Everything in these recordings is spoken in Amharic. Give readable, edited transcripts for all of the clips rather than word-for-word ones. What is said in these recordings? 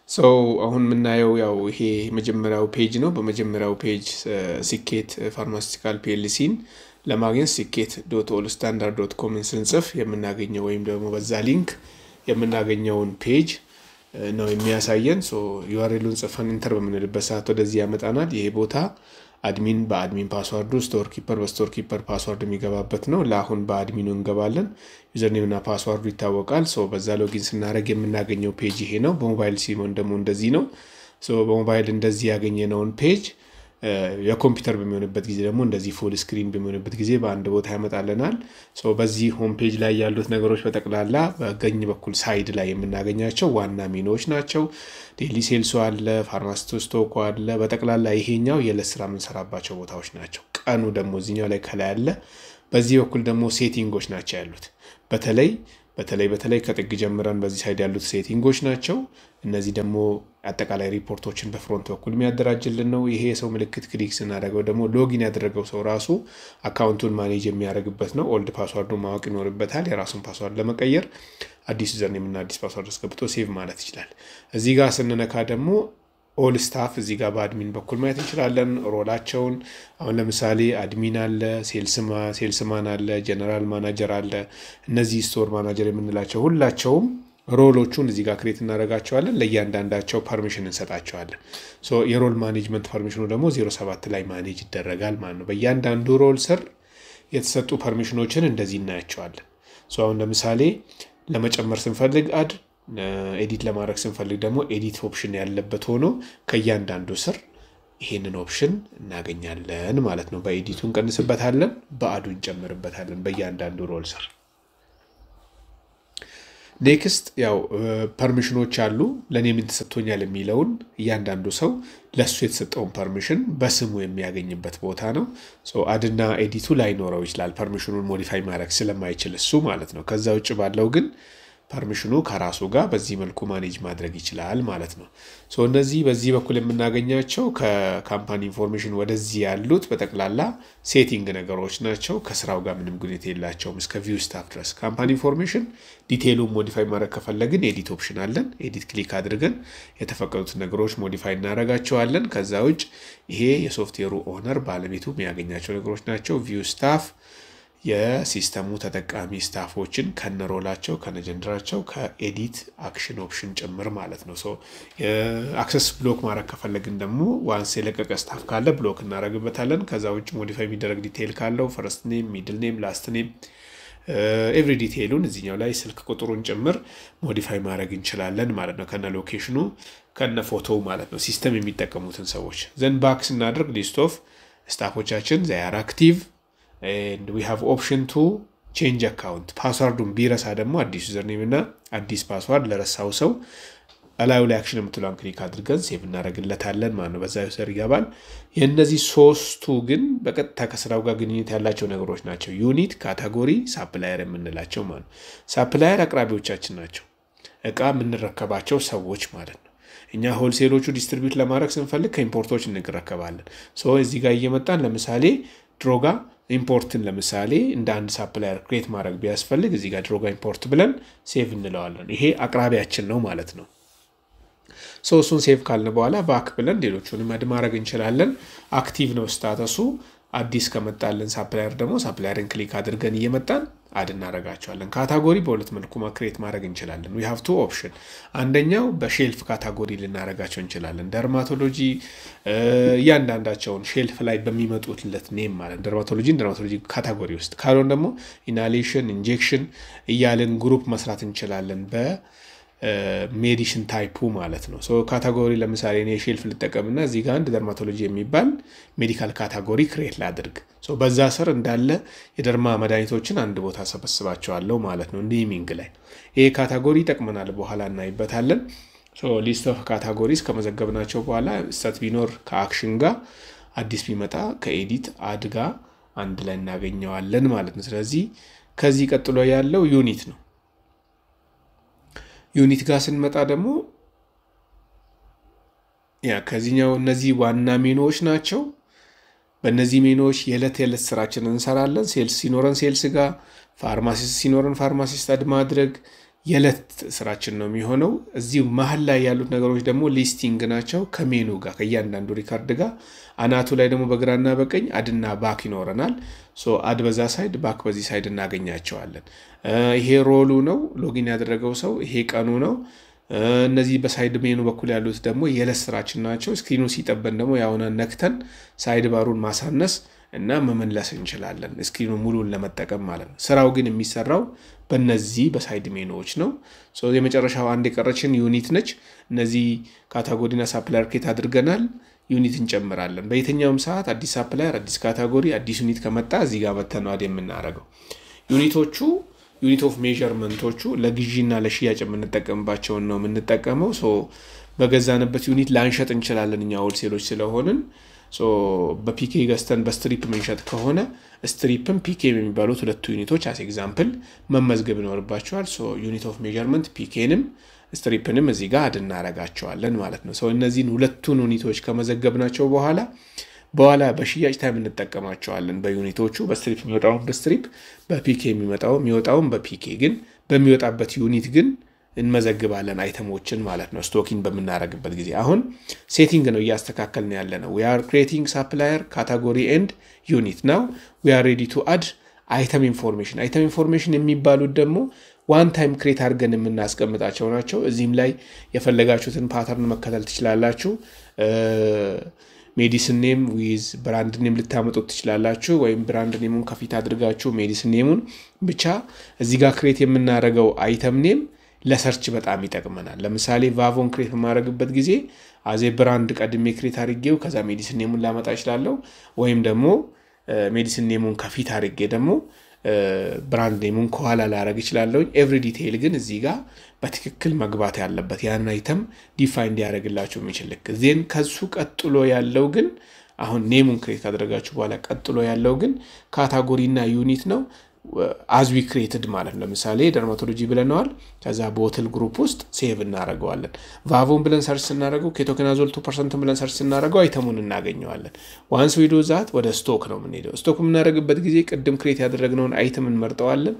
ሶ አሁን የምናየው ያው ይሄ መጀመሪያው ፔጅ ነው። በመጀመሪያው ፔጅ ስኬት ፋርማሲቲካል ፒኤልሲን ለማግኘት ስኬት.allstandard.comን ስንጽፍ የምናገኘው ወይም ደግሞ በዛ ሊንክ የምናገኘውን ፔጅ ነው የሚያሳየን። ሶ ዩአርኤሉን ጽፈን ኢንተር በምንልበት ሰዓት ወደዚህ ያመጣናል። ይሄ ቦታ አድሚን በአድሚን ፓስወርዱ ስቶር ኪፐር በስቶር ኪፐር ፓስወርድ የሚገባበት ነው። ለአሁን በአድሚኑ እንገባለን። ዩዘርኔም እና ፓስወርዱ ይታወቃል። ሶ በዛ ሎጊን ስናደርግ የምናገኘው ፔጅ ይሄ ነው። በሞባይል ሲሆን ደግሞ እንደዚህ ነው። ሶ በሞባይል እንደዚህ ያገኘነውን ፔጅ የኮምፒውተር በሚሆንበት ጊዜ ደግሞ እንደዚህ ፉል ስክሪን በሚሆንበት ጊዜ በአንድ ቦታ ያመጣልናል። ሶ በዚህ ሆም ፔጅ ላይ ያሉት ነገሮች በጠቅላላ በቀኝ በኩል ሳይድ ላይ የምናገኛቸው ዋና ሜኖች ናቸው። ዴሊ ሴልሱ አለ፣ ፋርማሲስት ስቶክ አለ። በጠቅላላ ይሄኛው የዕለት ስራ የምንሰራባቸው ቦታዎች ናቸው። ቀኑ ደግሞ እዚህኛው ላይ ከላይ አለ። በዚህ በኩል ደግሞ ሴቲንጎች ናቸው ያሉት። በተለይ ከጥግ ጀምረን በዚህ ሳይድ ያሉት ሴቲንጎች ናቸው። እነዚህ ደግሞ አጠቃላይ ሪፖርቶችን በፍሮንት በኩል የሚያደራጅልን ነው። ይሄ የሰው ምልክት ክሊክ ስናደርገው ደግሞ ሎጊን ያደረገው ሰው ራሱ አካውንቱን ማኔጅ የሚያደርግበት ነው። ኦልድ ፓስወርዱን ማወቅ ይኖርበታል። የራሱን ፓስወርድ ለመቀየር አዲስ ዩዘርኔም እና አዲስ ፓስወርድ አስገብቶ ሴቭ ማለት ይችላል። እዚህ ጋር ስንነካ ደግሞ ኦል ስታፍ እዚህ ጋር በአድሚን በኩል ማየት እንችላለን ሮላቸውን። አሁን ለምሳሌ አድሚን አለ፣ ሴልስማን አለ፣ ጀነራል ማናጀር አለ። እነዚህ ስቶር ማናጀር የምንላቸው ሁላቸውም ሮሎቹን እዚህ ጋር ክሬት እናደርጋቸዋለን። ለእያንዳንዳቸው ፐርሚሽን እንሰጣቸዋለን። ሶ የሮል ማኔጅመንት ፐርሚሽኑ ደግሞ 07 ላይ ማኔጅ ይደረጋል ማለት ነው። በእያንዳንዱ ሮል ስር የተሰጡ ፐርሚሽኖችን እንደዚህ እናያቸዋለን። ሶ አሁን ለምሳሌ ለመጨመር ስንፈልግ አድ፣ ኤዲት ለማድረግ ስንፈልግ ደግሞ ኤዲት ኦፕሽን ያለበት ሆኖ ከእያንዳንዱ ስር ይሄንን ኦፕሽን እናገኛለን ማለት ነው። በኤዲቱ እንቀንስበታለን፣ በአዱ እንጨምርበታለን በእያንዳንዱ ሮል ስር። ኔክስት ያው ፐርሚሽኖች አሉ። ለኔ ምን ተሰጥቶኛል የሚለውን እያንዳንዱ ሰው ለሱ የተሰጠውን ፐርሚሽን በስሙ የሚያገኝበት ቦታ ነው። ሶ አድና ኤዲቱ ላይኖረው ይችላል፣ ፐርሚሽኑን ሞዲፋይ ማድረግ ስለማይችል እሱ ማለት ነው። ከዛ ውጭ ባለው ግን ፐርሚሽኑ ከራሱ ጋር በዚህ መልኩ ማኔጅ ማድረግ ይችላል ማለት ነው። ሶ እነዚህ በዚህ በኩል የምናገኛቸው ከካምፓኒ ኢንፎርሜሽን ወደዚህ ያሉት በጠቅላላ ሴቲንግ ነገሮች ናቸው። ከስራው ጋር ምንም ግንኙነት የላቸውም እስከ ቪው ስታፍ ድረስ። ካምፓኒ ኢንፎርሜሽን ዲቴይሉን ሞዲፋይ ማድረግ ከፈለግን ኤዲት ኦፕሽን አለን። ኤዲት ክሊክ አድርገን የተፈቀዱት ነገሮች ሞዲፋይ እናደርጋቸዋለን። ከዛ ውጭ ይሄ የሶፍትዌሩ ኦነር ባለቤቱ የሚያገኛቸው ነገሮች ናቸው። ቪው ስታፍ የሲስተሙ ተጠቃሚ ስታፎችን ከነሮላቸው ከነጀንደራቸው ከኤዲት አክሽን ኦፕሽን ጭምር ማለት ነው። ሶ አክሰስ ብሎክ ማድረግ ከፈለግን ደግሞ ዋንስ የለቀቀ ስታፍ ካለ ብሎክ እናደርግበታለን። ከዛ ውጭ ሞዲፋይ የሚደረግ ዲቴይል ካለው ፈርስት ኔም፣ ሚድል ኔም፣ ላስት ኔም ኤቭሪ ዲቴይሉን እዚህኛው ላይ ስልክ ቁጥሩን ጭምር ሞዲፋይ ማድረግ እንችላለን ማለት ነው። ከነ ሎኬሽኑ ከነ ፎቶው ማለት ነው። ሲስተም የሚጠቀሙትን ሰዎች ዘን ባክ ስናደርግ ሊስት ኦፍ ስታፎቻችን they are active and we have option to change account። ፓስወርዱን ቢረሳ ደግሞ አዲስ ዩዘርኔም እና አዲስ ፓስወርድ ለረሳው ሰው አላዩ ላይ አክሽን የምትለውን ክሊክ አድርገን ሴቭ እናደርግለታለን ማለት ነው። በዛ ዩዘር ይገባል። የእነዚህ ሶስቱ ግን በቀጥታ ከስራው ጋር ግንኙነት ያላቸው ነገሮች ናቸው። ዩኒት፣ ካታጎሪ፣ ሳፕላየር የምንላቸው ማለት ነው። ሳፕላየር አቅራቢዎቻችን ናቸው፣ እቃ የምንረከባቸው ሰዎች ማለት ነው። እኛ ሆልሴሎቹ ዲስትሪቢዩት ለማድረግ ስንፈልግ ከኢምፖርቶች እንረከባለን። ሶ እዚህ ጋር እየመጣን ለምሳሌ ድሮጋ ኢምፖርትን ለምሳሌ እንደ አንድ ሳፕላየር ክሬት ማድረግ ቢያስፈልግ እዚህ ጋር ድሮጋ ኢምፖርት ብለን ሴቭ እንለዋለን። ይሄ አቅራቢያችን ነው ማለት ነው። ሶ እሱን ሴቭ ካልን በኋላ ባክ ብለን ሌሎቹንም አድ ማድረግ እንችላለን። አክቲቭ ነው ስታተሱ። አዲስ ከመጣልን ሳፕላየር ደግሞ ሳፕላየርን ክሊክ አድርገን እየመጣን አድ እናደርጋቸዋለን። ካታጎሪ በሁለት መልኩ ክሬት ማድረግ እንችላለን። we have two option። አንደኛው በሼልፍ ካታጎሪ ልናደርጋቸው እንችላለን። ደርማቶሎጂ እያንዳንዳቸውን ሼልፍ ላይ በሚመጡትለት ኔም ማለት ደርማቶሎጂ ካታጎሪ ውስጥ ካልሆነ ደግሞ ኢናሌሽን፣ ኢንጀክሽን እያልን ግሩፕ መስራት እንችላለን ሜዲሽን ታይፑ ማለት ነው። ሶ ካታጎሪ ለምሳሌ እኔ ሼልፍ ልጠቀምና እዚህ ጋር አንድ ደርማቶሎጂ የሚባል ሜዲካል ካታጎሪ ክሬት ላድርግ። ሶ በዛ ስር እንዳለ የደርማ መድኃኒቶችን አንድ ቦታ ሰበስባቸዋለሁ ማለት ነው ኔሚንግ ላይ። ይሄ ካታጎሪ ይጠቅመናል፣ በኋላ እናይበታለን። ሶ ሊስት ኦፍ ካታጎሪስ ከመዘገብናቸው በኋላ ስታት ቢኖር ከአክሽን ጋር አዲስ ቢመጣ ከኤዲት አድ ጋር አንድ ላይ እናገኘዋለን ማለት ነው። ስለዚህ ከዚህ ቀጥሎ ያለው ዩኒት ነው። ዩኒት ጋር ስንመጣ ደግሞ ከዚህኛው እነዚህ ዋና ሜኖዎች ናቸው። በእነዚህ ሜኖዎች የዕለት ስራችንን እንሰራለን። ሴልስ ሲኖረን ሴልስ ጋር፣ ፋርማሲስት ሲኖረን ፋርማሲስት አድ ማድረግ፣ የለት ስራችን ነው የሚሆነው እዚሁ መሃል ላይ ያሉት ነገሮች ደግሞ ሊስቲንግ ናቸው ከሜኑ ጋር ከያንዳንዱ ሪካርድ ጋር አናቱ ላይ ደግሞ በግራና በቀኝ አድና ባክ ይኖረናል ሶ አድ በዛ ሳይድ ባክ በዚህ ሳይድ እናገኛቸዋለን ይሄ ሮሉ ነው ሎጊን ያደረገው ሰው ይሄ ቀኑ ነው እነዚህ በሳይድ ሜኑ በኩል ያሉት ደግሞ የለት ስራችን ናቸው ስክሪኑ ሲጠበን ደግሞ ያውና ነክተን ሳይድ ባሩን ማሳነስ እና መመለስ እንችላለን ስክሪኑ ሙሉን ለመጠቀም ማለት ነው ስራው ግን የሚሰራው በእነዚህ በሳይድ ሜኑዎች ነው ሶ የመጨረሻው አንድ የቀረችን ዩኒት ነች እነዚህ ካታጎሪና ሳፕላየር ክሬት አድርገናል ዩኒት እንጨምራለን በየትኛውም ሰዓት አዲስ ሳፕላየር አዲስ ካታጎሪ አዲስ ዩኒት ከመጣ እዚህ ጋር በተነው አይደል የምናረጋው ዩኒቶቹ ዩኒት ኦፍ ሜዠርመንቶቹ ለግዢና ለሽያጭ የምንጠቀምባቸው ነው የምንጠቀመው ሶ በገዛንበት ዩኒት ላንሸጥ እንችላለን እኛ ሆልሴሎች ስለሆነን ሶ በፒኬ ገስተን በስትሪፕ መንሸጥ ከሆነ ስትሪፕም ፒኬ የሚባሉት ሁለቱ ዩኒቶች አስ ኤግዛምፕል መመዝገብ ይኖርባቸዋል ሶ ዩኒት ኦፍ ሜዠርመንት ፒኬንም ስትሪፕንም እዚህ ጋር አድናረጋቸዋለን ማለት ነው ሶ እነዚህን ሁለቱን ዩኒቶች ከመዘገብናቸው በኋላ በሽያጭ ታይም እንጠቀማቸዋለን በዩኒቶቹ በስትሪፕ የሚወጣውን በስትሪፕ በፒኬ የሚወጣውን በፒኬ ግን በሚወጣበት ዩኒት ግን እንመዘግባለን አይተሞችን ማለት ነው ስቶኪንግ በመናረግበት ጊዜ አሁን ሴቲንግ ነው ያስተካከልን ያለነው we are creating supplier category and unit now we are ready to add item information የሚባሉት ደግሞ one time create አድርገን የምናስቀምጣቸው ናቸው እዚህም ላይ የፈለጋችሁትን ፓተርን መከተል ትችላላችሁ medicine name with brand name ልታመጡት ትችላላችሁ ወይም brand name-ን ከፊት አድርጋችሁ medicine name-ን ብቻ እዚህ ጋር create የምናረጋው item name ለሰርች በጣም ይጠቅመናል ለምሳሌ ቫቮን ክሬት ማድረግበት ጊዜ አዜ ብራንድ ቀድሜ ክሬት አድርጌው ከዛ ሜዲሲን ኔሙን ላመጣ ይችላልው ወይም ደግሞ ሜዲሲን ኔሙን ከፊት አድርጌ ደግሞ ብራንድ ኔሙን ከኋላ ላረግ ይችላልው ኤቭሪ ዲቴይል ግን እዚህ ጋር በትክክል መግባት ያለበት ያን አይተም ዲፋይን ያደርግላችሁ የሚችልክ ዜን ከሱ ቀጥሎ ያለው ግን አሁን ኔሙን ክሬት አድርጋችሁ በኋላ ቀጥሎ ያለው ግን ካታጎሪና ዩኒት ነው as we created ማለት ነው ለምሳሌ ደርማቶሎጂ ብለናል ከዛ ቦትል ግሩፕ ውስጥ ሴቭ እናደርገዋለን ቫቮን ብለን ሰርች እናደርገው ኬቶኮናዞል 2% ብለን ሰርች እናደርገው አይተሙን እናገኘዋለን once we do that ወደ ስቶክ ነው የምንሄደው ስቶክ የምናደርግበት ጊዜ ቅድም ክሬት ያደረግነውን አይተም እንመርጠዋለን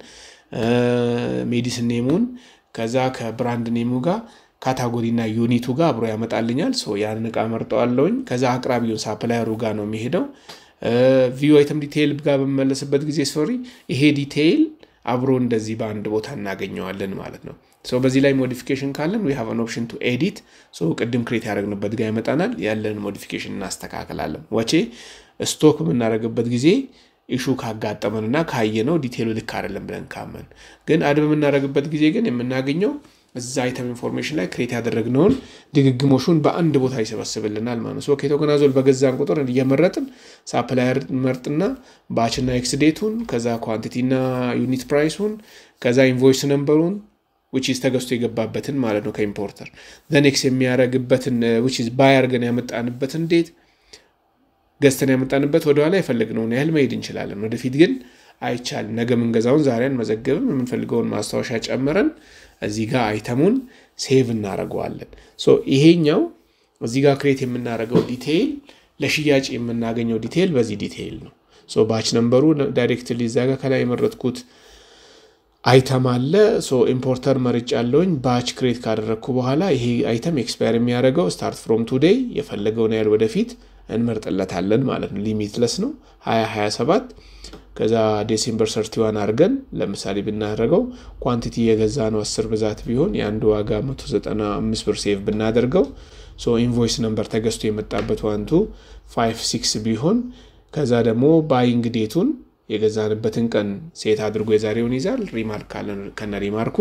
ሜዲሲን ኔሙን ከዛ ከብራንድ ኔሙ ጋር ካታጎሪና ዩኒቱ ጋር አብሮ ያመጣልኛል ሶ ያን ዕቃ መርጠዋለሁኝ ከዛ አቅራቢውን ሳፕላየሩ ጋር ነው የሚሄደው ቪው አይተም ዲቴይል ጋር በመለስበት ጊዜ ይሄ ዲቴይል አብሮ እንደዚህ በአንድ ቦታ እናገኘዋለን ማለት ነው ሶ በዚህ ላይ ሞዲፊኬሽን ካለን we have an option to edit ሶ ቅድም ክሬት ያደረግንበት ጋር ይመጣናል ያለን ሞዲፊኬሽን እናስተካክላለን ወጪ ስቶክ የምናደርግበት ጊዜ ኢሹ ካጋጠመንና ካየነው ዲቴይሉ ልክ አይደለም ብለን ካመን ግን አድ በመናደርግበት ጊዜ ግን የምናገኘው እዛ አይተም ኢንፎርሜሽን ላይ ክሬት ያደረግነውን ድግግሞሹን በአንድ ቦታ ይሰበስብልናል ማለት ነው ሶ ኬቶኮናዞል በገዛን ቁጥር እየመረጥን ሳፕላየር መርጥና ባችና ኤክስ ዴቱን ከዛ ኳንቲቲና ዩኒት ፕራይሱን ከዛ ኢንቮይስ ነምበሩን which is ተገዝቶ የገባበትን ማለት ነው ከኢምፖርተር the next የሚያረግበትን which is buy አርገን ያመጣንበትን ዴት ገዝተን ያመጣንበት ወደኋላ ይፈልግነውን ያህል መሄድ እንችላለን ወደፊት ግን አይቻልም ነገ መንገዛውን ዛሬን መዘገብም የምንፈልገውን ማስታወሻ ጨምረን እዚህ ጋር አይተሙን ሴቭ እናረጋዋለን ሶ ይሄኛው እዚህ ጋር ክሬት የምናረጋው ዲቴይል ለሽያጭ የምናገኘው ዲቴይል በዚህ ዲቴይል ነው ሶ ባች ነምበሩ ዳይሬክትሊ ዛጋ ከላይ መረጥኩት አይተም አለ ሶ ኢምፖርተር መርጫለሁኝ ባች ክሬት ካደረኩ በኋላ ይሄ አይተም ኤክስፓየር የሚያደርገው ስታርት ፍሮም ቱዴይ የፈለገውን ያህል ወደፊት እንመርጥለታለን ማለት ነው ሊሚትለስ ነው 2027 ከዛ ዲሴምበር 31 አርገን ለምሳሌ ብናደርገው ኳንቲቲ የገዛ ነው 10 ብዛት ቢሆን ያንዱ ዋጋ 195 ብር ሴቭ ብናደርገው ሶ ኢንቮይስ ነምበር ተገዝቶ የመጣበት 1256 ቢሆን ከዛ ደግሞ ባይንግ ዴቱን የገዛንበትን ቀን ሴት አድርጎ የዛሬውን ይዛል ሪማርክ አለን ከነ ሪማርኩ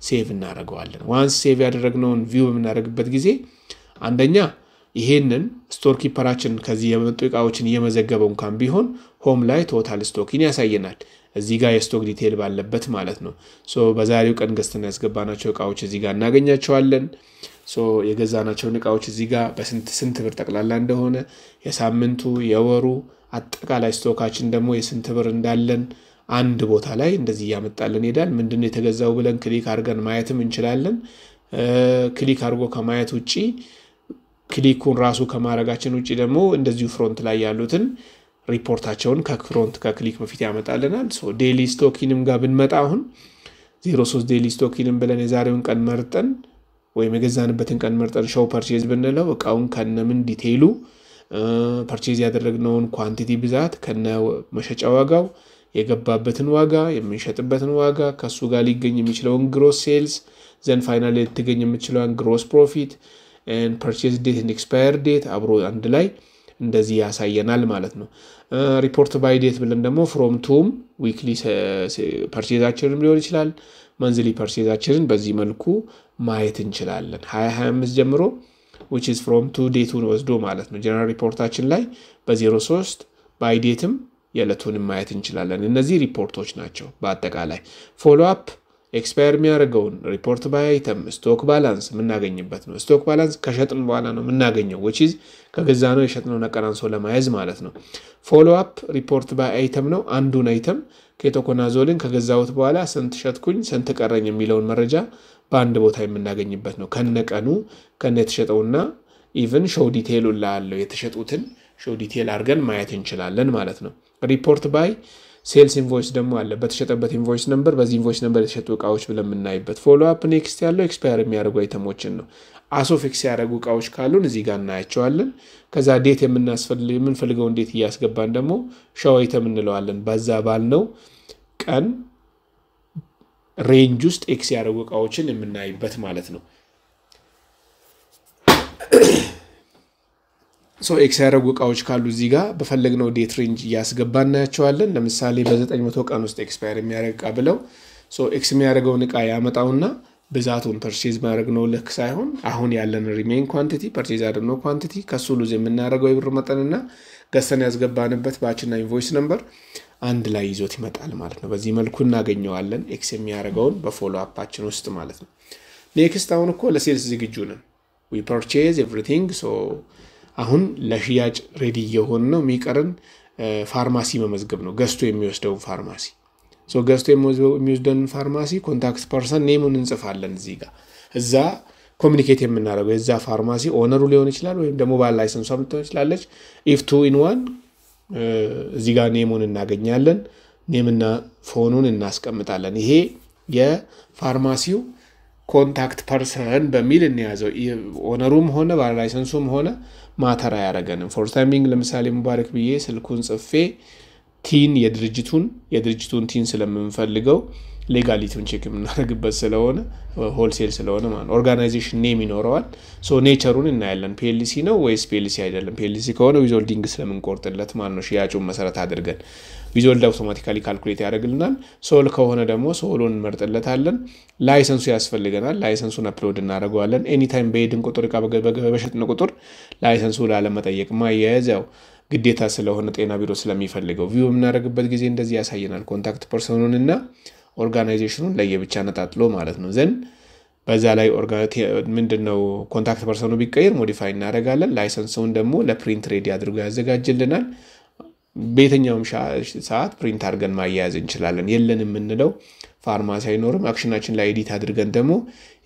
ሴቭ እናደርገዋለን ዋንስ ሴቭ ያደረግነውን ቪው የምናደርግበት ጊዜ አንደኛ ይሄንን ስቶር ኪፐራችን ከዚህ የመጡ ዕቃዎችን እየመዘገበው እንኳን ቢሆን ሆም ላይ ቶታል ስቶኪን ያሳየናል እዚህ ጋር የስቶክ ዲቴይል ባለበት ማለት ነው ሶ በዛሬው ቀን ገዝተን ያስገባናቸው ዕቃዎች እዚህ ጋር እናገኛቸዋለን ሶ የገዛናቸው ዕቃዎች እዚህ ጋር በስንት ብር ጠቅላላ እንደሆነ የሳምንቱ የወሩ አጠቃላይ ስቶካችን ደግሞ የስንት ብር እንዳለን አንድ ቦታ ላይ እንደዚህ ያመጣልን ይላል ምንድነው የተገዛው ብለን ክሊክ አድርገን ማየትም እንችላለን ክሊክ አድርጎ ከማየት ውጪ ክሊኩን ራሱ ከማረጋችን ውጪ ደግሞ እንደዚሁ ፍሮንት ላይ ያሉትን ሪፖርታቸውን ከፍሮንት ከክሊክ በፊት ያመጣልናል ሶ ዴሊ ስቶኪንም ጋር ብንመጣ አሁን 03 ዴይሊ ስቶኪንን ብለን የዛሬውን ቀን መርጠን ወይም የገዛንበትን ቀን መርጠን ሾው ፐርቼዝ ብንለው እቃውን ከነምን ዲቴይሉ ፐርቼዝ ያደረግነውን ኳንቲቲ ብዛት ከነ መሸጫ ዋጋው የገባበትን ዋጋ የምንሸጥበትን ዋጋ ከሱ ጋር ሊገኝ የሚችለውን ግሮስ ሴልስ ዘን ፋይናሊ ልትገኝ የምትችለውን ግሮስ ፕሮፊት and purchase date and expire date አብሮ አንድ ላይ እንደዚህ ያሳየናል ማለት ነው። ሪፖርት ባይ ዴት ብለን ደግሞ ፍሮም ቱም ዊክሊ ፐርቼዛችንን ሊሆን ይችላል መንዝሊ ፐርቼዛችንን በዚህ መልኩ ማየት እንችላለን 2025 ጀምሮ which is from to ዴቱን ወስዶ ማለት ነው። ጀነራል ሪፖርታችን ላይ በ03 ባይ ዴትም የዕለቱንም ማየት እንችላለን። እነዚህ ሪፖርቶች ናቸው። በአጠቃላይ ፎሎ አፕ ኤክስፓየር የሚያደርገውን ሪፖርት ባይ አይተም ስቶክ ባላንስ የምናገኝበት ነው። ስቶክ ባላንስ ከሸጥን በኋላ ነው የምናገኘው which is ከገዛነው የሸጥነውን ቀናንሶ ለማያዝ ማለት ነው። ፎሎ አፕ ሪፖርት ባይ አይተም ነው። አንዱን አይተም ኬቶኮናዞልን ከገዛሁት በኋላ ስንት ሸጥኩኝ ስንት ቀረኝ የሚለውን መረጃ በአንድ ቦታ የምናገኝበት ነው። ከነቀኑ ከነ የተሸጠውና ኢቭን ሾው ዲቴይሉ ላለው የተሸጡትን ሾው ዲቴይል አድርገን ማየት እንችላለን ማለት ነው። ሪፖርት ባይ ሴልስ ኢንቮይስ ደግሞ አለ። በተሸጠበት ኢንቮይስ ነምበር በዚህ ኢንቮይስ ነምበር የተሸጡ እቃዎች ብለን የምናይበት። ፎሎ አፕ ኔክስት ያለው ኤክስፓየር የሚያደርጉ አይተሞችን ነው። አሶፊክስ ያደረጉ እቃዎች ካሉን እዚህ ጋር እናያቸዋለን። ከዛ ዴት የምንፈልገውን ዴት እያስገባን ደግሞ ሾው አይተም እንለዋለን። በዛ ባልነው ቀን ሬንጅ ውስጥ ኤክስ ያደረጉ እቃዎችን የምናይበት ማለት ነው። ሶ ኤክስ ያደረጉ እቃዎች ካሉ እዚህ ጋር በፈለግነው ዴት ሬንጅ እያስገባን እናያቸዋለን። ለምሳሌ በ900 ቀን ውስጥ ኤክስፓየር የሚያደርግ እቃ ብለው ሶ ኤክስ የሚያደርገውን እቃ ያመጣውና ብዛቱን ፐርቼዝ ማድረግ ነው ልክ ሳይሆን አሁን ያለን ሪሜን ኳንቲቲ ፐርቼዝ አድርገው ኳንቲቲ ከሱ ሉዝ የምናደርገው የብር መጠንና ገዝተን ያስገባንበት ባችና ኢንቮይስ ነምበር አንድ ላይ ይዞት ይመጣል ማለት ነው። በዚህ መልኩ እናገኘዋለን ኤክስ የሚያደርገውን በፎሎ አፓችን ውስጥ ማለት ነው። ኔክስት አሁን እኮ ለሴልስ ዝግጁ ነን we purchase everything so አሁን ለሽያጭ ሬዲ የሆነ ነው። የሚቀርን ፋርማሲ መመዝገብ ነው። ገዝቶ የሚወስደው ፋርማሲ ሶ ገዝቶ የሚወስደውን ፋርማሲ ኮንታክት ፐርሰን ኔሙን እንጽፋለን እዚህ ጋር እዛ ኮሙኒኬት የምናደርገው የዛ ፋርማሲ ኦነሩ ሊሆን ይችላል ወይም ደግሞ ባለ ላይሰንሱ ልትሆን ይችላለች። if 2 in 1 እዚህ ጋር ኔሙን እናገኛለን። ኔምና ፎኑን እናስቀምጣለን። ይሄ የፋርማሲው ኮንታክት ፐርሰን በሚል እንያዘው። ኦነሩም ሆነ ባለ ላይሰንሱም ሆነ ማተር አያረገንም። ፎር ታይሚንግ ለምሳሌ ሙባረክ ብዬ ስልኩን ጽፌ ቲን የድርጅቱን ቲን ስለምንፈልገው ሌጋሊቲውን ቼክ የምናደርግበት ስለሆነ ሆልሴል ስለሆነ ማለት ኦርጋናይዜሽን ኔም ይኖረዋል። ሶ ኔቸሩን እናያለን። ፒኤልሲ ነው ወይስ ፒኤልሲ አይደለም። ፒኤልሲ ከሆነ ዊዝሆልዲንግ ስለምንቆርጥለት ማለት ነው ሽያጩን መሰረት አድርገን ዊዝሆልድ አውቶማቲካሊ ካልኩሌት ያደርግልናል። ሶል ከሆነ ደግሞ ሶሉን እንመርጥለታለን። ላይሰንሱ ያስፈልገናል። ላይሰንሱን አፕሎድ እናደርገዋለን። ኤኒ ታይም በሄድን ቁጥር እቃ በሸጥን ቁጥር ላይሰንሱ ላለመጠየቅ ማያያዘው ግዴታ ስለሆነ ጤና ቢሮ ስለሚፈልገው ቪው የምናደርግበት ጊዜ እንደዚህ ያሳየናል። ኮንታክት ፐርሰኑንና ኦርጋናይዜሽኑን ለየብቻ ነጣጥሎ ማለት ነው። ዘን በዛ ላይ ምንድነው ኮንታክት ፐርሰኑ ቢቀየር ሞዲፋይ እናደርጋለን። ላይሰንሱን ደግሞ ለፕሪንት ሬዲ አድርጎ ያዘጋጅልናል። በየትኛውም ሰዓት ፕሪንት አድርገን ማያያዝ እንችላለን። የለንም የምንለው ፋርማሲ አይኖርም። አክሽናችን ላይ ኤዲት አድርገን ደግሞ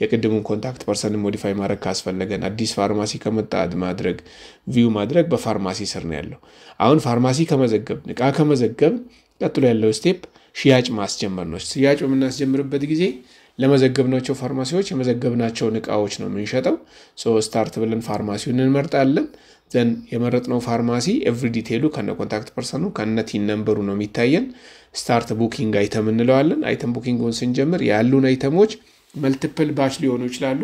የቅድሙን ኮንታክት ፐርሰን ሞዲፋይ ማድረግ ካስፈለገን አዲስ ፋርማሲ ከመጣ ማድረግ ቪው ማድረግ በፋርማሲ ስር ነው ያለው። አሁን ፋርማሲ ከመዘገብ እቃ ከመዘገብ ቀጥሎ ያለው ስቴፕ ሽያጭ ማስጀመር ነው። ሽያጭ በምናስጀምርበት ጊዜ ለመዘገብናቸው ፋርማሲዎች የመዘገብናቸውን እቃዎች ነው የምንሸጠው። ሶ ስታርት ብለን ፋርማሲውን እንመርጣለን። ዘን የመረጥነው ፋርማሲ ኤቭሪ ዲቴይሉ ከነ ኮንታክት ፐርሰኑ ከነ ቲን ነምበሩ ነው የሚታየን። ስታርት ቡኪንግ አይተም እንለዋለን። አይተም ቡኪንግን ስንጀምር ያሉን አይተሞች መልቲፕል ባች ሊሆኑ ይችላሉ።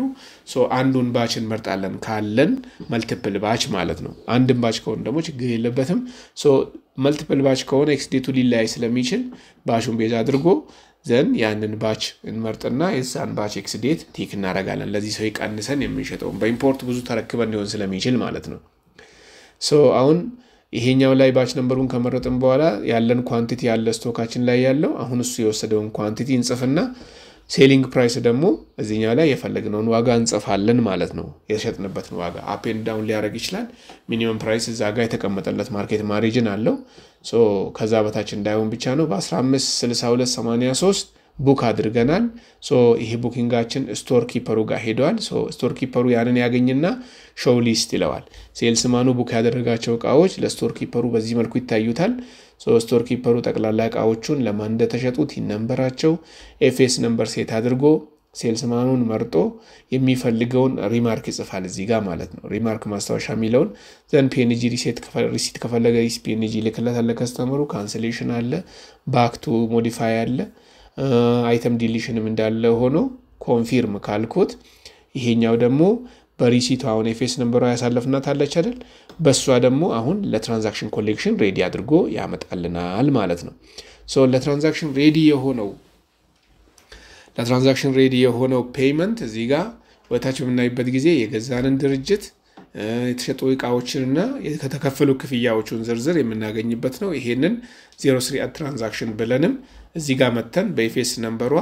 ሶ አንዱን ባች እንመርጣለን ካለን መልቲፕል ባች ማለት ነው። አንድን ባች ከሆነ ደግሞ ችግር የለበትም። ሶ መልቲፕል ባች ከሆነ ኤክስ ዴቱ ሊለያይ ስለሚችል ባቹን ቤዝ አድርጎ ዘን ያንን ባች እንመርጥና የዛን ባች ኤክስ ዴት ቲክ እናደርጋለን። ለዚህ ሰው ይቀንሰን የምንሸጠው በኢምፖርት ብዙ ተረክበን ሊሆን ስለሚችል ማለት ነው። ሶ አሁን ይሄኛው ላይ ባች ነምበሩን ከመረጥን በኋላ ያለን ኳንቲቲ ያለ ስቶካችን ላይ ያለው አሁን እሱ የወሰደውን ኳንቲቲ እንጽፍና ሴሊንግ ፕራይስ ደግሞ እዚህኛው ላይ የፈለግነውን ዋጋ እንጽፋለን ማለት ነው። የሸጥንበትን ዋጋ አፕ ኤንድ ዳውን ሊያደርግ ይችላል። ሚኒመም ፕራይስ እዛ ጋር የተቀመጠለት ማርኬት ማርጂን አለው። ሶ ከዛ በታች እንዳይሆን ብቻ ነው በ15 62 83 ቡክ አድርገናል ሶ ይሄ ቡኪንጋችን ስቶር ኪፐሩ ጋር ሄዷል ሶ ስቶር ኪፐሩ ያንን ያገኝና ሾው ሊስት ይለዋል ሴልስ ማኑ ቡክ ያደረጋቸው እቃዎች ለስቶር ኪፐሩ በዚህ መልኩ ይታዩታል ሶ ስቶር ኪፐሩ ጠቅላላ እቃዎቹን ለማን እንደተሸጡት ይነምበራቸው ኤፍኤስ ነምበር ሴት አድርጎ ሴልስ ማኑን መርጦ የሚፈልገውን ሪማርክ ይጽፋል እዚህ ጋር ማለት ነው ሪማርክ ማስታወሻ የሚለውን ዘን ፒኤንጂ ሪሲት ከፈለገ ፒኤንጂ ልክለታል ለከስተመሩ ካንሰሌሽን አለ ባክ ቱ ሞዲፋይ አለ አይተም ዲሊሽንም እንዳለ ሆኖ ኮንፊርም ካልኩት ይሄኛው ደግሞ በሪሲቱ አሁን ኤፍኤስ ነምበሯ ያሳለፍናት አለች አይደል በሷ ደግሞ አሁን ለትራንዛክሽን ኮሌክሽን ሬዲ አድርጎ ያመጣልናል ማለት ነው ሶ ለትራንዛክሽን ሬዲ የሆነው ፔመንት እዚህ ጋር ወታች በምናይበት ጊዜ የገዛንን ድርጅት የተሸጡ እቃዎችንና የተከፈሉ ክፍያዎችን ዝርዝር የምናገኝበት ነው ይሄንን 03 ትራንዛክሽን ብለንም እዚህ ጋር መተን በኤፍኤስ ነምበሯ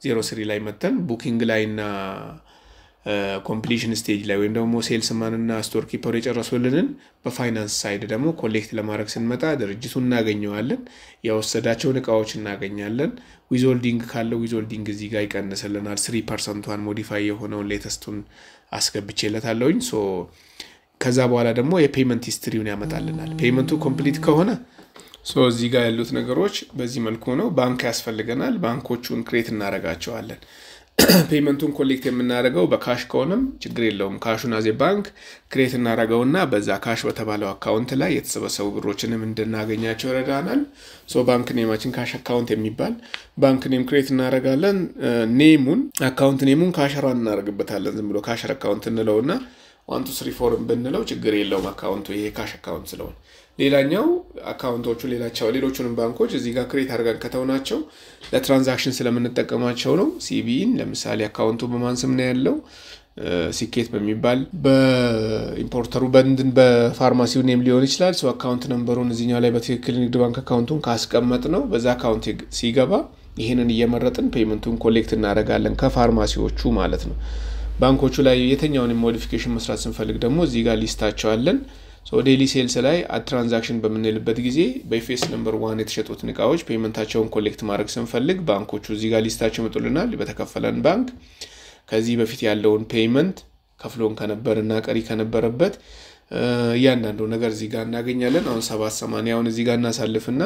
03 ላይ መተን ቡኪንግ ላይና ኮምፕሊሽን ስቴጅ ላይ ወይም ደግሞ ሴልስ ማንና ስቶር ኪፐር የጨረሱልንን በፋይናንስ ሳይድ ደግሞ ኮሌክት ለማድረግ ስንመጣ ድርጅቱን እናገኘዋለን ያወሰዳቸውን እቃዎች እናገኛለን ዊዝሆልዲንግ ካለው ዊዝሆልዲንግ እዚህ ጋር ይቀንስልናል 3% ዋን ሞዲፋይ የሆነውን ሌተስቱን አስገብቼለታለሁኝ ሶ ከዛ በኋላ ደግሞ የፔመንት ሂስትሪውን ያመጣልናል ፔመንቱ ኮምፕሊት ከሆነ ሶ እዚህ ጋር ያሉት ነገሮች በዚህ መልኩ ነው ባንክ ያስፈልገናል ባንኮቹን ክሬት እናረጋቸዋለን ፔመንቱን ኮሌክት የምናደርገው በካሽ ከሆነም ችግር የለውም ካሹን አዜ ባንክ ክሬት እናረጋውና በዛ ካሽ በተባለው አካውንት ላይ የተሰበሰቡ ብሮችንም እንድናገኛቸው ይረዳናል ሶ ባንክ ኔማችን ካሽ አካውንት የሚባል ባንክ ኔም ክሬት እናረጋለን ኔሙን አካውንት ኔሙን ካሸራን እናረጋበታለን ዝም ብሎ ካሸር አካውንት እንለውና 1234 ብንለው ችግር የለውም አካውንቱ ይሄ ካሽ አካውንት ስለሆነ ሌላኛው አካውንቶቹ ሌሎቹንም ባንኮች እዚህ ጋር ክሬት አድርገን ከተውናቸው ለትራንዛክሽን ስለምንጠቀማቸው ነው ሲቢኢን ለምሳሌ አካውንቱ በማን ስም ነው ያለው ሲኬት በሚባል በኢምፖርተሩ በፋርማሲው ኔም ሊሆን ይችላል ሶ አካውንት ነምበሩን እዚህኛው ላይ በትክክል ንግድ ባንክ አካውንቱን ካስቀመጥ ነው በዛ አካውንት ሲገባ ይሄንን እየመረጥን ፔመንቱን ኮሌክት እናደርጋለን ከፋርማሲዎቹ ማለት ነው ባንኮቹ ላይ የትኛውንም ሞዲፊኬሽን መስራት ስንፈልግ ደግሞ እዚህ ጋር ሊስታቸው አለን ሶ ዴይሊ ሴልስ ላይ ትራንዛክሽን በምንልበት ጊዜ በኤፍኤስ ነምበር 1 የተሸጡት ንቃዎች ፔመንታቸውን ኮሌክት ማድረግ ስንፈልግ ባንኮቹ እዚህ ጋር ሊስታቸው መጥቶልናል በተከፈለን ባንክ ከዚህ በፊት ያለውን ፔመንት ከፍሎን ከነበርና ቀሪ ከነበረበት እያንዳንዱ ነገር እዚህ ጋር እናገኛለን አሁን 780 አሁን እዚህ ጋር እናሳልፍና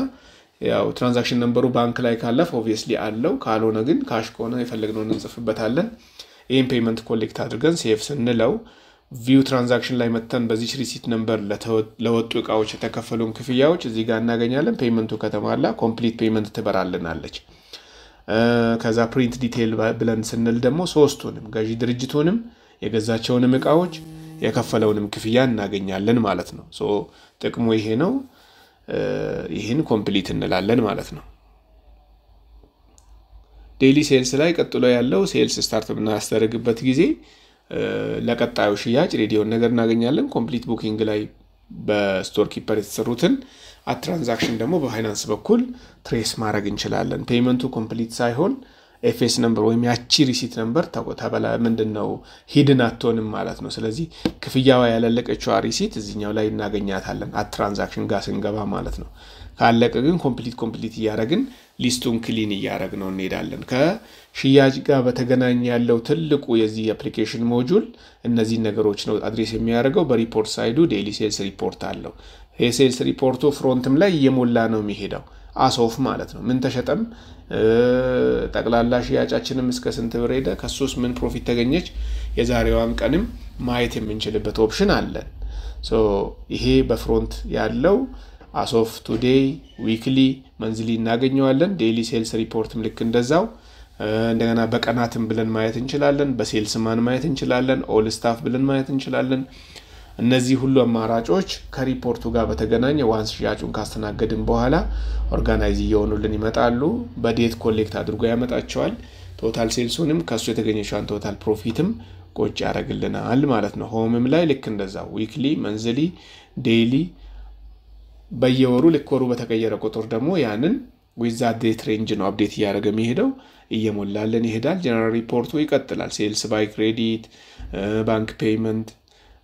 ያው ትራንዛክሽን ነምበሩ ባንክ ላይ ካለፈ ኦብቪየስሊ አለው ካልሆነ ግን ካሽ ከሆነ የፈለግነውን እንጽፍበታለን ይሄን ፔመንት ኮሌክት አድርገን ሴቭ ስንለው ቪው ትራንዛክሽን ላይ መተን በዚህ ሪሲት ነምበር ለወጡ እቃዎች የተከፈሉን ክፍያዎች እዚህ ጋር እናገኛለን ፔመንቱ ከተማላ ኮምፕሊት ፔመንት ትበራልናለች ከዛ ፕሪንት ዲቴይል ብለን ስንል ደግሞ ሶስቱንም ገዢ ድርጅቱንም የገዛቸውንም እቃዎች የከፈለውንም ክፍያ እናገኛለን ማለት ነው ሶ ጥቅሙ ይሄ ነው ይሄን ኮምፕሊት እንላለን ማለት ነው ዴይሊ ሴልስ ላይ ቀጥሎ ያለው ሴልስ ስታርት ብናስተርግበት ጊዜ ለቀጣዩ ሽያጭ ሬዲዮን ነገር እናገኛለን ኮምፕሊት ቡኪንግ ላይ በስቶር ኪፐር የተሰሩትን ትራንዛክሽን ደግሞ በፋይናንስ በኩል ትሬስ ማድረግ እንችላለን ፔመንቱ ኮምፕሊት ሳይሆን ኤፍኤስ ነምበር ወይም ያቺ ሪሲት ነምበር ተቆጣበላ ምንድነው ሂድን አትሆንም ማለት ነው ስለዚህ ክፍያዋ ያላለቀችው ሪሲት እዚህኛው ላይ እናገኛታለን ትራንዛክሽን ጋር ስንገባ ማለት ነው ካለቀ ግን ኮምፕሊት ያረግን ሊስቱን ክሊን ያረግነው እንሄዳለን ከሽያጭ ጋር በተገናኘ ያለው ትልቁ የዚህ አፕሊኬሽን ሞጁል እነዚህ ነገሮች ነው አድሬስ የሚያደርገው በሪፖርት ሳይዱ ዴይሊ ሴልስ ሪፖርት አለው ሴልስ ሪፖርቱ ፍሮንትም ላይ እየሞላ ነው የሚሄደው አሶፍ ማለት ነው ምን ተሸጠም ጠቅላላ ሽያጫችንም እስከ ስንት ብር ሄደ ከሱስ ምን ፕሮፊት ተገኘች የዛሬዋን ቀንም ማየት የምንችልበት ኦፕሽን አለን ሶ ይሄ በፍሮንት ያለው አሶፍ ቱዴይ ዊክሊ መንዝሊ እናገኘዋለን ዴይሊ ሴልስ ሪፖርትም ልክ እንደዛው እንደገና በቀናትም ብለን ማየት እንችላለን በሴልስ ማን ማየት እንችላለን ኦል ስታፍ ብለን ማየት እንችላለን እነዚህ ሁሉ አማራጮች ከሪፖርቱ ጋር በተገናኘ ዋንስ ሽያጩን ካስተናገድን በኋላ ኦርጋናይዝ ይሆኑልን ይመጣሉ በዴት ኮሌክት አድርጎ ያመጣቸዋል ቶታል ሴልሱንም ከሱ የተገኘሽውን ቶታል ፕሮፊትም ቆጭ ያደርግልናል ማለት ነው ሆምም ላይ ልክ እንደዛው ዊክሊ መንዝሊ ዴይሊ በየወሩ ለኮሩ በተቀየረ ቁጥር ደግሞ ያንን ዊዛ ዴት ሬንጅ ነው አፕዴት ያደረገ የሚሄደው እየሞላልን ይሄዳል ጀነራል ሪፖርቱ ይቀጥላል ሴልስ ባይ ክሬዲት ባንክ ፔመንት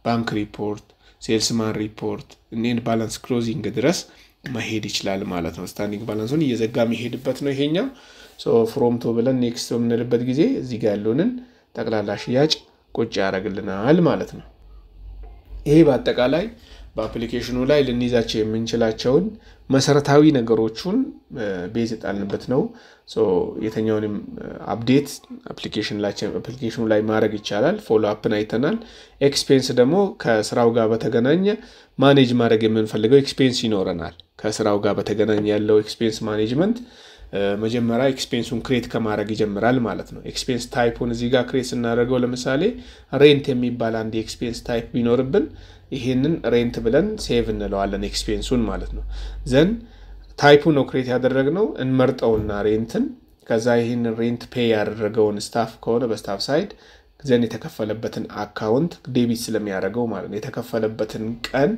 ባንክ ሪፖርት ሴልስ ማን ሪፖርት እኔን ባላንስ ክሎዚንግ ድረስ መሄድ ይችላል ማለት ነው ስታንዲንግ ባላንሱን እየዘጋ የሚሄድበት ነው ይሄኛው ፍሮም ቱ ብለን ኔክስት በምንልበት ጊዜ እዚህ ጋር ያለውን ጠቅላላ ሽያጭ ቁጭ ያደርግልናል ማለት ነው። ይሄ በአጠቃላይ በአፕሊኬሽኑ ላይ ልንይዛቸው የምንችላቸውን መሰረታዊ ነገሮችን ቤዝ ጣልንበት ነው። የተኛውንም አፕዴት አፕሊኬሽኑ ላይ ማድረግ ይቻላል። ፎሎ አፕን አይተናል። ኤክስፔንስ ደግሞ ከስራው ጋር በተገናኘ ማኔጅ ማድረግ የምንፈልገው ኤክስፔንስ ይኖረናል። ከስራው ጋር በተገናኘ ያለው ኤክስፔንስ ማኔጅመንት መጀመሪያ ኤክስፔንሱን ክሬት ከማድረግ ይጀምራል ማለት ነው። ኤክስፔንስ ታይፑን እዚህ ጋር ክሬት ስናደርገው ለምሳሌ ሬንት የሚባል አንድ ኤክስፔንስ ታይፕ ቢኖርብን ይሄንን ሬንት ብለን ሴቭ እንለዋለን ኤክስፔንሱን ማለት ነው። ዘን ታይፑ ነው ክሬት ያደረግነው እንመርጠውና ሬንትን ከዛ ይሄንን ሬንት ፔይ ያደረገውን ስታፍ ከሆነ በስታፍ ሳይድ ዘን የተከፈለበትን አካውንት ዴቢት ስለሚያደርገው ማለት ነው የተከፈለበትን ቀን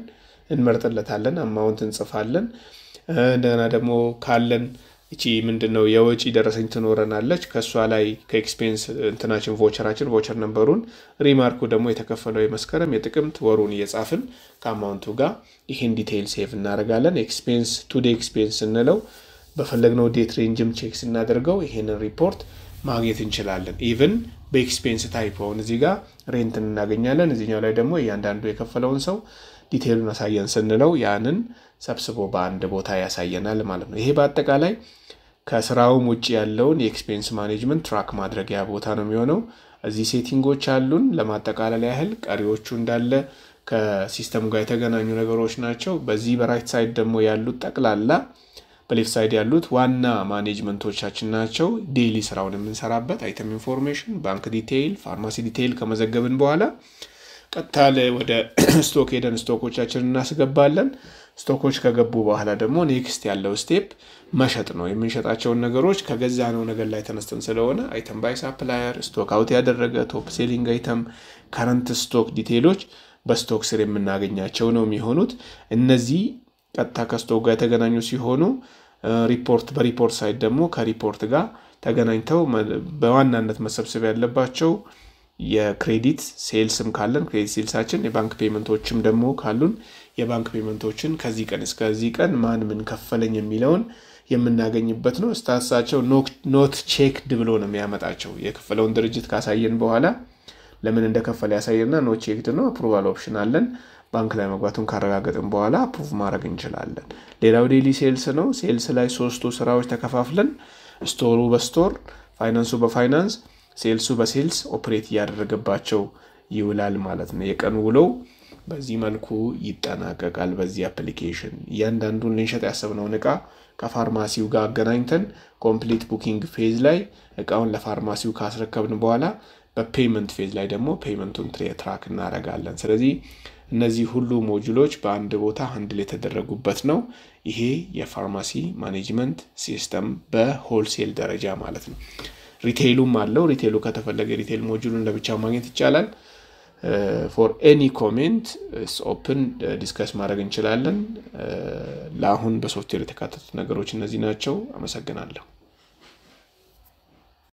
እንመርጥለታለን፣ አማውንት እንጽፋለን። እንደገና ደግሞ ካለን እቺ ምንድነው የወጪ ደረሰኝ ትኖረናለች ከሷ ላይ ከኤክስፔንስ እንትናችን ቮቸር ነምበሩን ሪማርኩ ደግሞ የተከፈለው የመስከረም የጥቅምት ወሩን እየጻፍን ከአማውንቱ ጋር ይሄን ዲቴይል ሴቭ እናደርጋለን። ኤክስፔንስ ቱ ዴይ ኤክስፔንስ እንለው በፈለግነው ዴት ሬንጅም ቼክ ስናደርገው ይሄንን ሪፖርት ማግኘት እንችላለን። ኢቭን በኤክስፔንስ ታይፕ ሆነ እዚህ ጋር ሬንትን እናገኛለን። እዚህኛው ላይ ደግሞ እያንዳንዱ የከፈለውን ሰው ዲቴይሉን አሳየን ስንለው ያንን ሰብስቦ በአንድ ቦታ ያሳየናል ማለት ነው። ይሄ በአጠቃላይ ከስራውም ውጪ ያለውን የኤክስፔንስ ማኔጅመንት ትራክ ማድረጊያ ቦታ ነው የሚሆነው። እዚህ ሴቲንጎች አሉን ለማጠቃለል ያህል ቀሪዎቹ እንዳለ ከሲስተሙ ጋር የተገናኙ ነገሮች ናቸው። በዚህ በራይት ሳይድ ደግሞ ያሉት ጠቅላላ በሌፍት ሳይድ ያሉት ዋና ማኔጅመንቶቻችን ናቸው። ዴይሊ ስራውን የምንሰራበት አይተም ኢንፎርሜሽን፣ ባንክ ዲቴይል፣ ፋርማሲ ዲቴይል ከመዘገብን በኋላ ቀጥታ ወደ ስቶክ ሄደን ስቶኮቻችንን እናስገባለን። ስቶኮች ከገቡ በኋላ ደግሞ ኔክስት ያለው ስቴፕ መሸጥ ነው። የምንሸጣቸውን ነገሮች ከገዛነው ነገር ላይ ተነስተን ስለሆነ አይተም ባይ ሳፕላየር፣ ስቶክ አውት ያደረገ ቶፕ ሴሊንግ አይተም፣ ከረንት ስቶክ ዲቴይሎች በስቶክ ስር የምናገኛቸው ነው የሚሆኑት። እነዚህ ቀጥታ ከስቶክ ጋር የተገናኙ ሲሆኑ በሪፖርት ሳይድ ደግሞ ከሪፖርት ጋር ተገናኝተው በዋናነት መሰብሰብ ያለባቸው የክሬዲት ሴልስም ካለን ክሬዲት ሴልሳችን፣ የባንክ ፔመንቶችም ደግሞ ካሉን የባንክ ፔመንቶችን ከዚህ ቀን እስከዚህ ቀን ማን ምን ከፈለኝ የሚለውን የምናገኝበት ነው። ስታትሳቸው ኖት ቼክድ ብሎ ነው የሚያመጣቸው። የከፈለውን ድርጅት ካሳየን በኋላ ለምን እንደከፈለ ያሳየና ኖት ቼክድ ነው። አፕሩቫል ኦፕሽን አለን። ባንክ ላይ መግባቱን ካረጋገጥን በኋላ አፕሩቭ ማድረግ እንችላለን። ሌላው ዴይሊ ሴልስ ነው። ሴልስ ላይ ሶስቱ ስራዎች ተከፋፍለን ስቶሩ በስቶር ፋይናንሱ በፋይናንስ ሴልሱ በሴልስ ኦፕሬት ያደረገባቸው ይውላል ማለት ነው። የቀን ውለው በዚህ መልኩ ይጠናቀቃል። በዚህ አፕሊኬሽን እያንዳንዱን ልንሸጥ ያሰብነውን እቃ ከፋርማሲው ጋር አገናኝተን ኮምፕሊት ቡኪንግ ፌዝ ላይ እቃውን ለፋርማሲው ካስረከብን በኋላ በፔመንት ፌዝ ላይ ደግሞ ፔመንቱን ትራክ እናደርጋለን። ስለዚህ እነዚህ ሁሉ ሞጁሎች በአንድ ቦታ ሃንድል የተደረጉበት ነው። ይሄ የፋርማሲ ማኔጅመንት ሲስተም በሆልሴል ደረጃ ማለት ነው። ሪቴይሉም አለው። ሪቴይሉ ከተፈለገ ሪቴይል ሞጁሉን ለብቻው ማግኘት ይቻላል። ፎር ኤኒ ኮሜንት ኦፕን ዲስከስ ማድረግ እንችላለን። ለአሁን በሶፍትዌር የተካተቱት ነገሮች እነዚህ ናቸው። አመሰግናለሁ።